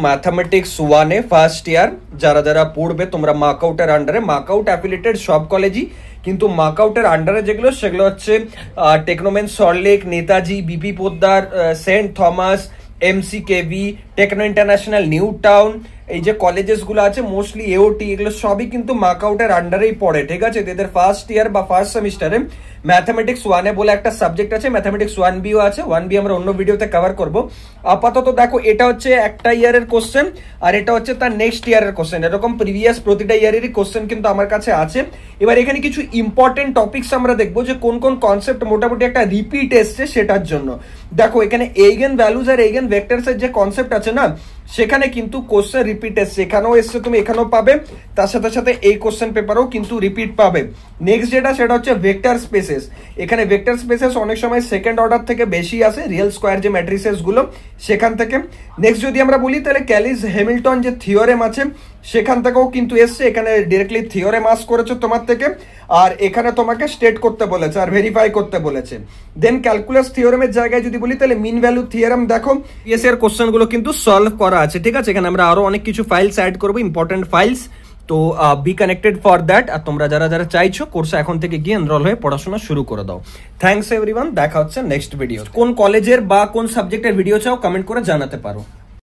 Mathematics 1 এ first year যারা যারা পড়বে তোমরা মার্কআউটের আন্ডারে, মার্কআউট অ্যাফিলিয়েটেড সব কলেজই, কিন্তু মার্কআউটের আন্ডারে যেগুলো সেগুলো হচ্ছে Techno Main Salt Lake, Netaji, BP Poddar, Saint Thomas, MCKV, Techno International, New Town, এই যে কলেজেসগুলো আছে মোস্টলি এওটি, এগুলো সবই কিন্তু মার্কআউটের আন্ডারেই পড়ে। ঠিক আছে, এদের ফার্স্ট ইয়ার বা ফার্স্ট সেমিস্টারে ম্যাথামেটিক্স 1 এ বলে একটা সাবজেক্ট আছে, ম্যাথামেটিক্স 1বিও আছে। 1বি আমরা অন্য ভিডিওতে কভার করব। আপাতত দেখো এটা হচ্ছে একটা ইয়ারের কোশ্চেন আর এটা হচ্ছে তার নেক্সট ইয়ারের কোশ্চেন। এরকম প্রিভিয়াস প্রতিটা ইয়ারেরই কোশ্চেন কিন্তু আমার কাছে আছে। এবার এখানে কিছু ইম্পর্টেন্ট টপিকস আমরা দেখবো যে কোন কোন কনসেপ্ট মোটামুটি একটা রিপিট এসছে সেটার জন্য। দেখো এখানে এইগেন ভ্যালুজ আর এইগেন ভেক্টরস এর যে কনসেপ্ট আছে না, সেখানে কিন্তু কোশ্চেন রিপিট এসছে, এখানেও এসছে, তুমি এখানেও পাবে, তার সাথে সাথে এই কোশ্চেন পেপারও কিন্তু রিপিট পাবে। নেক্সট যেটা সেটা হচ্ছে ভেক্টর স্পেসেস। এখানে ভেক্টর স্পেসেস অনেক সময় সেকেন্ড অর্ডার থেকে বেশি আসে, রিয়েল স্কোয়ার যে ম্যাট্রিসেস গুলো সেখান থেকে। নেক্সট যদি আমরা বলি তাহলে ক্যালিস হ্যামিল্টন যে থিওরেম আছে সেখান থেকেও কিন্তু এসছে, এখানে ডিরেক্টলি থিওরেম আস করেছে তোমার থেকে আর এখানে তোমাকে স্টেট করতে বলেছে আর ভেরিফাই করতে বলেছে। দেন ক্যালকুলাস থিওরেমের জায়গায় যদি বলি তাহলে মিন ভ্যালু থিওরেম, দেখো এস এর কোশ্চেন গুলো কিন্তু সলভ করা আছে। ঠিক আছে, এখানে আমরা আরো অনেক কিছু ফাইলস অ্যাড করবো, ইম্পর্টেন্ট ফাইলস। তো বি কানেক্টেড ফর দ্যাট। আর তোমরা যারা যারা চাইছো কোর্সে এখন থেকে গিয়ে এনরোল হয়ে পড়াশোনা শুরু করে দাও। থ্যাংকস এভরিওয়ান, দেখা হচ্ছে নেক্সট ভিডিও। কোন কলেজের বা কোন সাবজেক্টের ভিডিও চাও কমেন্ট করে জানাতে পারো।